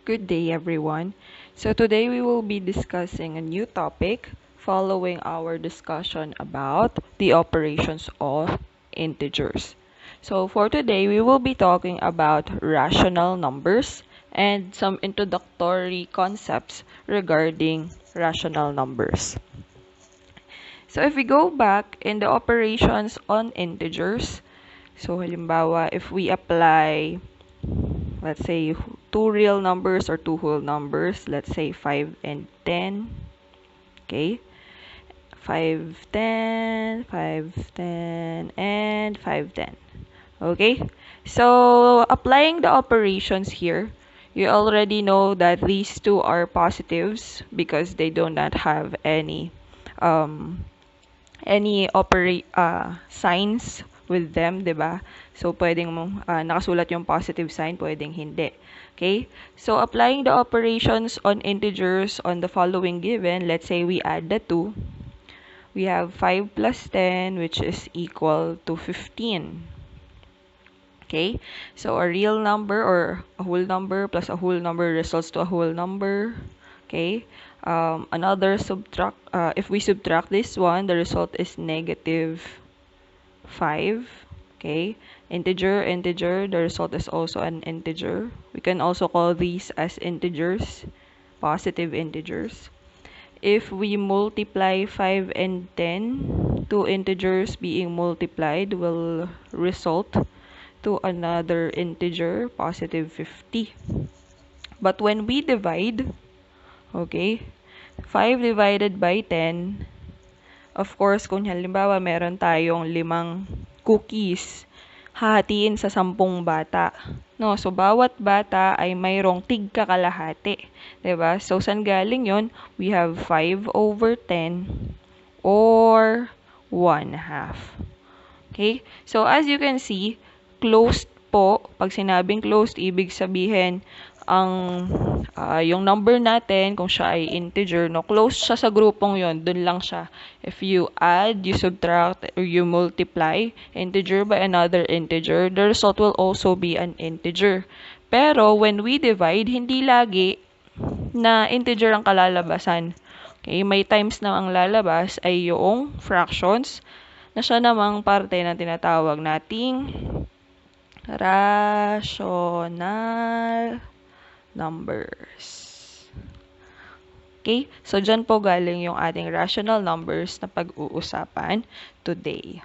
Good day, everyone. So today we will be discussing a new topic following our discussion about the operations of integers. So for today, we will be talking about rational numbers and some introductory concepts regarding rational numbers. So if we go back in the operations on integers, so halimbawa, if we apply, let's say, two real numbers or two whole numbers, let's say 5 and 10, okay? 5, 10, 5, 10, and 5, 10. Okay? So, applying the operations here, you already know that these two are positives because they do not have um, any signs with them, 'di ba? So pwedeng nakasulat yung positive sign, pwedeng hindi. Okay? So applying the operations on integers on the following given, let's say we add the two. We have 5 plus 10, which is equal to 15. Okay? So a real number or a whole number plus a whole number results to a whole number. Okay? If we subtract this one, the result is negative 5. Okay? Integer, the result is also an integer. We can also call these as integers, positive integers. If we multiply 5 and 10, two integers being multiplied will result to another integer, positive 50. But when we divide, okay, 5 divided by 10, of course, kung halimbawa meron tayong 5 cookies, hahatiin sa 10 bata. No, so bawat bata ay mayroong tig-kakalahati. 'Di ba? So saan galing 'yon? We have 5 over 10 or 1/2. Okay? So as you can see, closed po, pag sinabing closed, ibig sabihin yung number natin, kung siya ay integer, no, close siya sa grupong yon, dun lang siya. If you add, you subtract, or you multiply integer by another integer, the result will also be an integer. Pero when we divide, hindi lagi na integer ang kalalabasan. Okay, may times na ang lalabas ay yung fractions na siya namang parte ng tinatawag nating rational numbers. Okay? So, dyan po galing yung ating rational numbers na pag-uusapan today.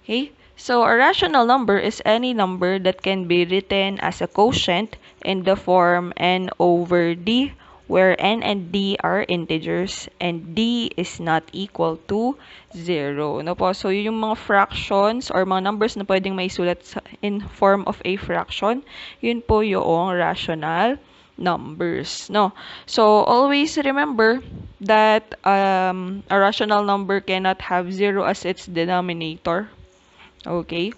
Okay? So, a rational number is any number that can be written as a quotient in the form n over d, where n and d are integers and d is not equal to 0. No po? So, yung mga fractions or mga numbers na pwedeng maisulat in form of a fraction, yun po yung rational numbers. No? So, always remember that a rational number cannot have 0 as its denominator. Okay?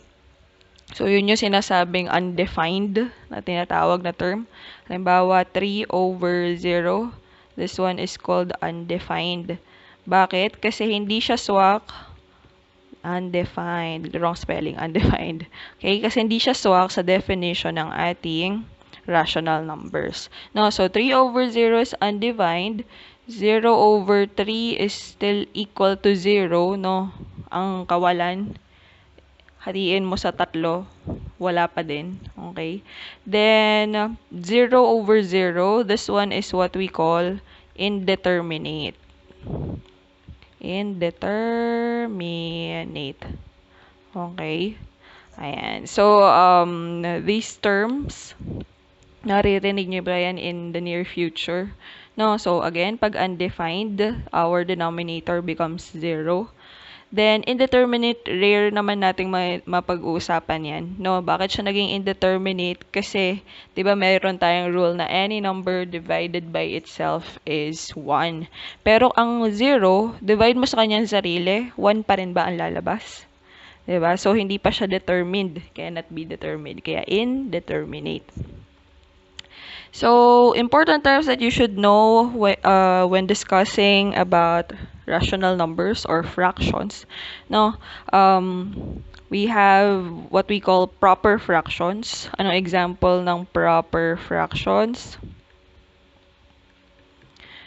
So, yun yung sinasabing undefined na tinatawag na term. Halimbawa, 3 over 0. This one is called undefined. Bakit? Kasi hindi siya swak. Undefined. Wrong spelling. Undefined. Okay? Kasi hindi siya swak sa definition ng ating rational numbers. No, so 3 over 0 is undefined. 0 over 3 is still equal to 0. No? Ang kawalan, hatiin mo sa 3, wala pa din. Okay? Then, 0 over 0, this one is what we call indeterminate. Indeterminate. Okay? Ayan. So, these terms, naririnig niyo ba yan in the near future? No? So, again, pag undefined, our denominator becomes 0. Then, indeterminate, rare naman nating mapag-uusapan yan. No, bakit siya naging indeterminate? Kasi, di ba, mayroon tayong rule na any number divided by itself is 1. Pero ang 0, divide mo sa kanyang sarili, 1 pa rin ba ang lalabas? Di ba? So, hindi pa siya determined. Cannot be determined. Kaya, indeterminate. So, important terms that you should know when discussing about rational numbers or fractions, no, we have what we call proper fractions. Ano example ng proper fractions?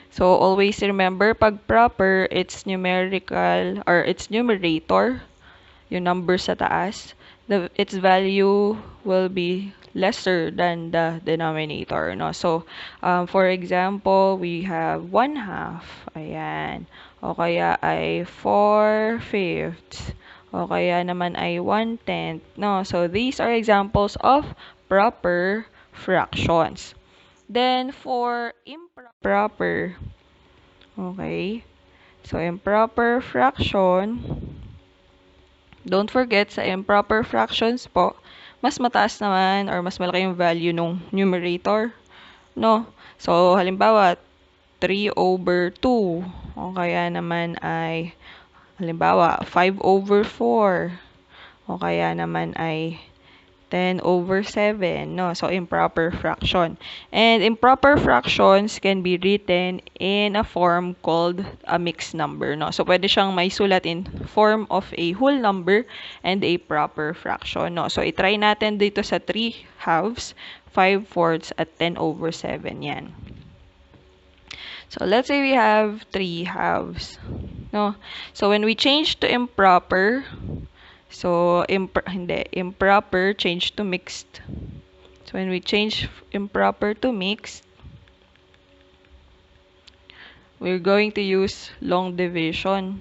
So, always remember, pag proper, it's numerical, or it's numerator, yung number sa taas, its value will be lesser than the denominator, no? So, for example, we have 1/2, ayan, o kaya ay 4/5, o kaya naman ay 1/10, no? So, these are examples of proper fractions. Then, for improper, okay, so improper fraction, don't forget, sa improper fractions po, mas mataas naman or mas malaki yung value nung numerator, no? So, halimbawa, 3/2. O kaya naman ay, halimbawa, 5/4. O kaya naman ay 10/7, no? So, improper fraction. And improper fractions can be written in a form called a mixed number, no? So, pwede siyang may sulat in form of a whole number and a proper fraction, no? So, itry natin dito sa 3/2, 5/4, at 10/7, yan. So, let's say we have 3/2, no? So, when we change to improper, so, improper change to mixed. So, when we change improper to mixed, we're going to use long division.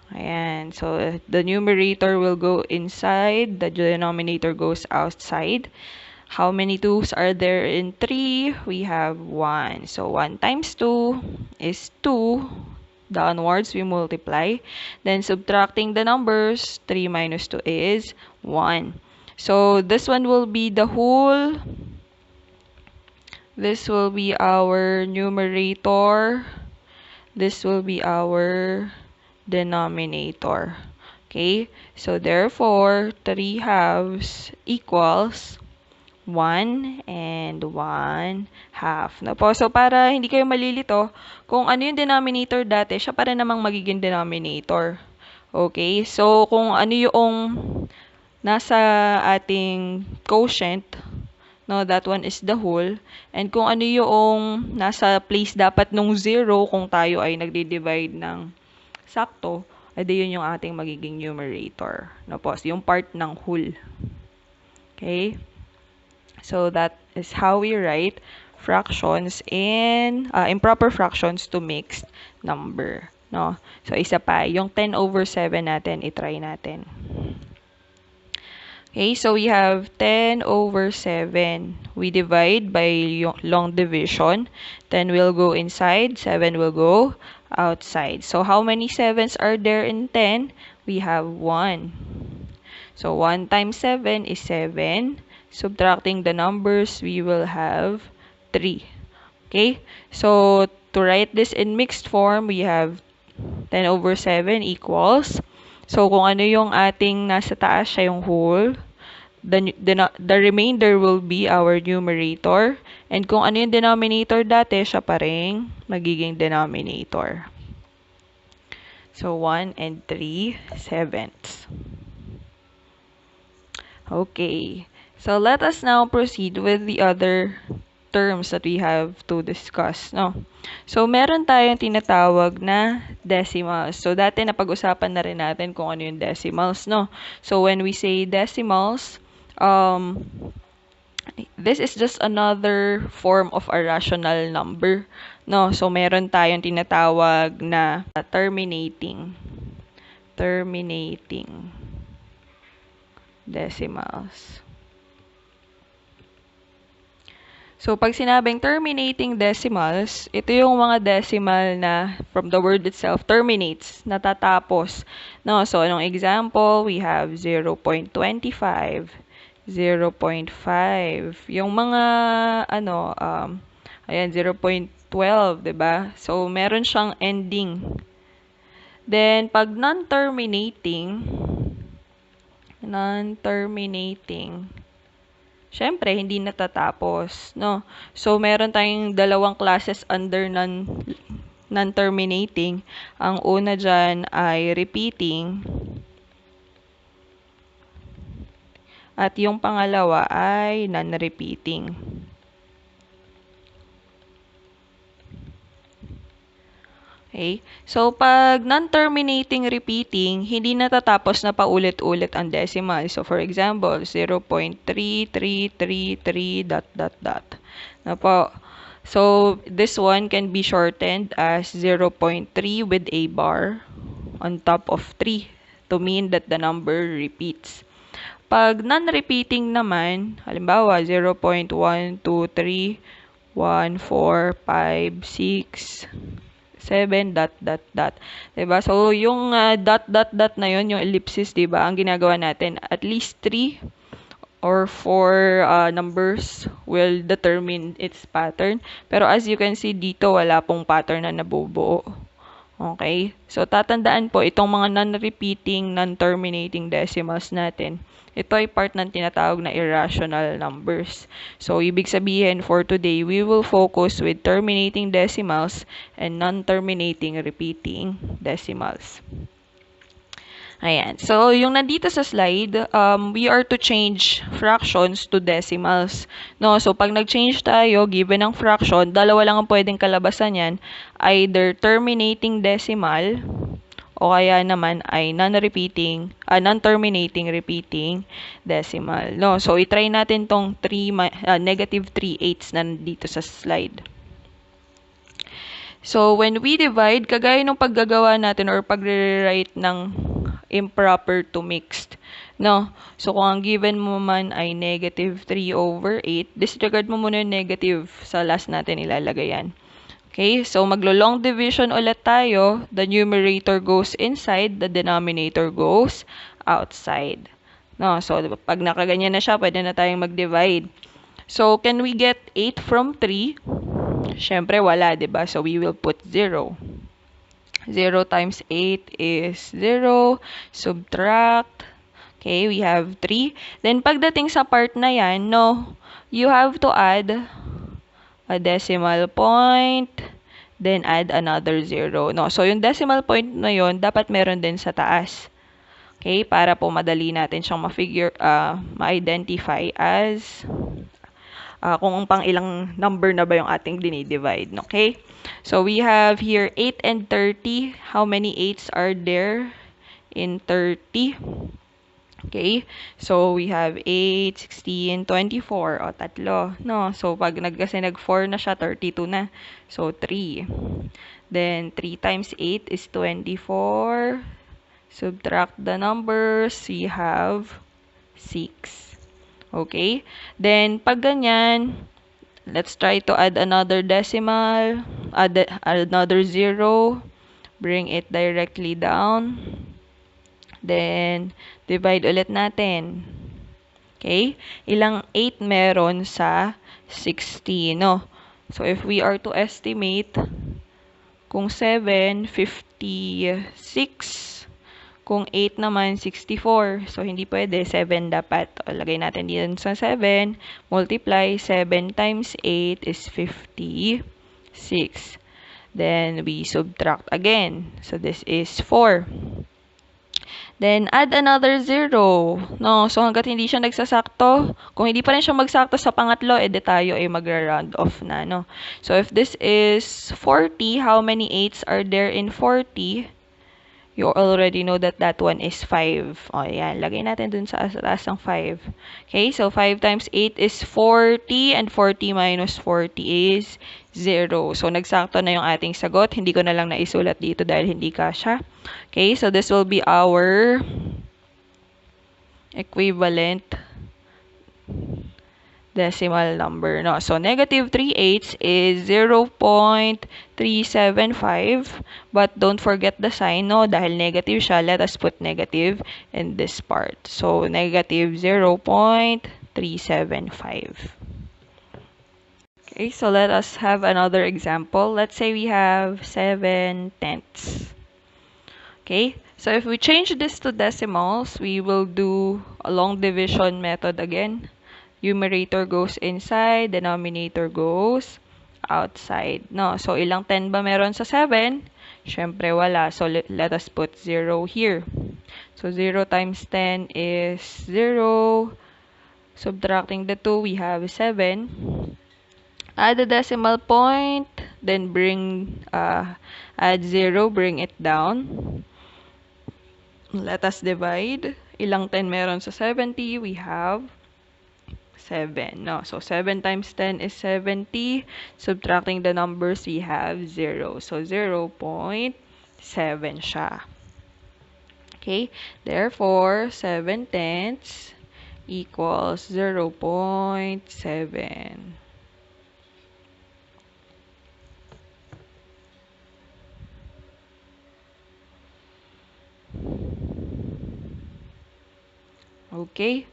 Ayan. So, the numerator will go inside, the denominator goes outside. How many 2's are there in 3? We have 1. So, 1 times 2 is 2. Downwards, we multiply. Then, subtracting the numbers, 3 minus 2 is 1. So, this one will be the whole. This will be our numerator. This will be our denominator. Okay? So, therefore, 3/2 equals 1 and 1/2. Na po. So, para hindi kayo malilito, kung ano yung denominator dati, siya pa rin namang magiging denominator. Okay? So, kung ano yung nasa ating quotient, no, that one is the whole. And kung ano yung nasa place dapat nung 0, kung tayo ay nagdi-divide ng sakto, edi yun yung ating magiging numerator. No po? So, yung part ng whole. Okay? So, that is how we write fractions in improper fractions to mixed number. No? So, isa pa, yung 10/7 natin, itry natin. Okay, so we have 10/7. We divide by long division. 10 will go inside, 7 will go outside. So, how many 7's are there in 10? We have 1. So, 1 times 7 is 7. Subtracting the numbers, we will have 3. Okay? So, to write this in mixed form, we have 10/7 equals. So, kung ano yung ating nasa taas, siya yung whole. The remainder will be our numerator. And kung ano yung denominator dati, siya pa rin magiging denominator. So, 1 and 3/7. Okay. So, let us now proceed with the other terms that we have to discuss, no? So, meron tayong tinatawag na decimals. So, dati napag-usapan na rin natin kung ano yung decimals, no? So, when we say decimals, this is just another form of a rational number, no? So, meron tayong tinatawag na terminating decimals. So, pag sinabing terminating decimals, ito yung mga decimal na from the word itself, terminates, natatapos. No? So, anong example? We have 0.25, 0.5. Yung mga, ayan, 0.12, diba? So, meron siyang ending. Then, pag non-terminating, syempre, hindi natatapos, no? So, meron tayong dalawang classes under non-terminating. Ang una dyan ay repeating. At yung pangalawa ay non-repeating. Okay? So, pag non-terminating repeating, hindi natatapos na paulit-ulit ang decimal. So, for example, 0.3333 dot dot dot. Na po. So, this one can be shortened as 0.3 with a bar on top of 3 to mean that the number repeats. Pag non-repeating naman, halimbawa 0.123 1, 4, 5, 6, 7, dot, dot, dot. Diba? So, yung dot, dot, dot na yun, yung ellipsis, diba? Ang ginagawa natin, at least 3 or 4 numbers will determine its pattern. Pero as you can see dito, wala pong pattern na nabubuo. Okay? So, tatandaan po, itong mga non-repeating, non-terminating decimals natin, ito ay part ng tinatawag na irrational numbers. So, ibig sabihin, for today, we will focus with terminating decimals and non-terminating repeating decimals. Ayan. So, yung nandito sa slide, we are to change fractions to decimals. No? So, pag nag-change tayo, given ang fraction, dalawa lang ang pwedeng kalabasan yan. Either terminating decimal, o kaya naman ay non-terminating repeating decimal. No? So, itry natin tong negative 3/8 na nandito sa slide. So, when we divide, kagaya ng paggagawa natin or pagre-rewrite ng improper to mixed. No? So, kung ang given mo man ay negative 3/8, disregard mo muna yung negative sa last natin ilalagay yan. Okay? So, maglo-long division ulit tayo. The numerator goes inside, the denominator goes outside. No? So, pag nakaganyan na siya, pwede na tayong mag-divide. So, can we get 8 from 3? Siyempre, wala, diba? So, we will put 0. 0 times 8 is 0. Subtract. Okay, we have 3. Then, pagdating sa part na yan, no, you have to add a decimal point, then add another 0. No, so, yung decimal point na yon dapat meron din sa taas. Okay, para po madali natin siyang ma-identify as kung pang ilang number na ba yung ating dinidivide. Okay? So, we have here 8 and 30. How many 8s are there in 30? Okay? So, we have 8, 16, 24. O, tatlo. No? So, kasi nag-4 na siya, 32 na. So, 3. Then, 3 times 8 is 24. Subtract the numbers. We have 6. Okay? Then, pag ganyan, let's try to add another decimal, add another 0, bring it directly down, then, divide ulit natin. Okay? Ilang 8 meron sa 16, no? So, if we are to estimate, kung 7, 56, kung 8 naman, 64. So, hindi pwede. 7 dapat. O, lagay natin dito sa 7. Multiply. 7 times 8 is 56. Then, we subtract again. So, this is 4. Then, add another 0. No? So, hanggat hindi siya nagsasakto, kung hindi pa rin siya magsakto sa pangatlo, edi tayo ay magra-round off na. No? So, if this is 40, how many 8s are there in 40? You already know that that one is 5. O, yan. Lagay natin dun sa taas ng 5. Okay, so 5 times 8 is 40, and 40 minus 40 is 0. So, nagsakto na yung ating sagot. Hindi ko na lang naisulat dito dahil hindi kasya. Okay, so this will be our equivalent decimal number. No? So, negative 3/8 is 0.375. But don't forget the sign, no? Dahil negative siya, let us put negative in this part. So, negative 0.375. Okay, so let us have another example. Let's say we have 7/10. Okay, so if we change this to decimals, we will do a long division method again. Numerator goes inside, denominator goes outside. No? So, ilang 10 ba meron sa 7? Syempre, wala. So, let us put 0 here. So, 0 times 10 is 0. Subtracting the 2, we have 7. Add a decimal point, then add 0, bring it down. Let us divide. Ilang 10 meron sa 70? We have 7. No? So, 7 times 10 is 70. Subtracting the numbers, we have 0. So, 0.7 siya. Okay? Therefore, 7/10 equals 0.7. Okay?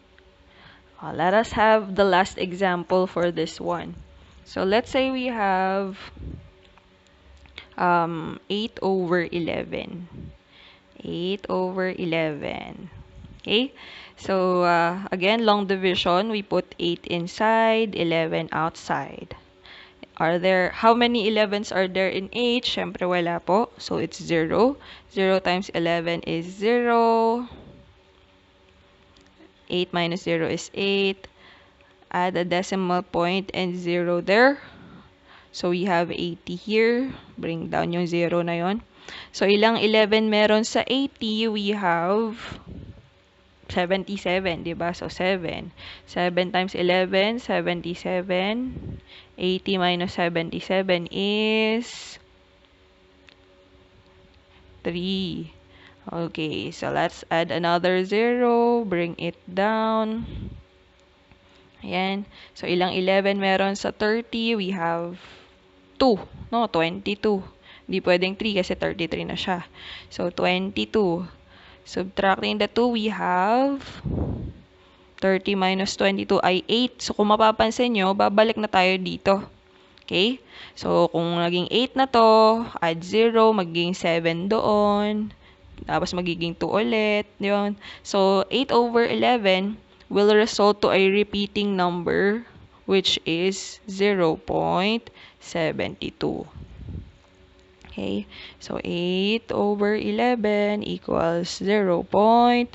Let us have the last example for this one. So, let's say we have 8 over 11. 8 over 11. Okay? So, again, long division, we put 8 inside, 11 outside. How many 11s are there in 8? Syempre, wala po. So, it's 0. 0 times 11 is 0. 8 minus 0 is 8. Add a decimal point and 0 there. So, we have 80 here. Bring down yung 0 na yon. So, ilang 11 meron sa 80? We have 77, diba? So, 7. 7 times 11, 77. 80 minus 77 is 3. Okay, so let's add another 0. Bring it down. Ayan. So, ilang 11 meron sa 30? We have 2. No, 22. Hindi pwedeng 3 kasi 33 na siya. So, 22. Subtracting the 2, we have 30 minus 22 ay 8. So, kung mapapansin nyo, babalik na tayo dito. Okay? So, kung naging 8 na to, add 0, magiging 7 doon. Tapos, magiging 2 ulit. Yun. So, 8 over 11 will result to a repeating number which is 0.72. Okay? So, 8 over 11 equals 0.72.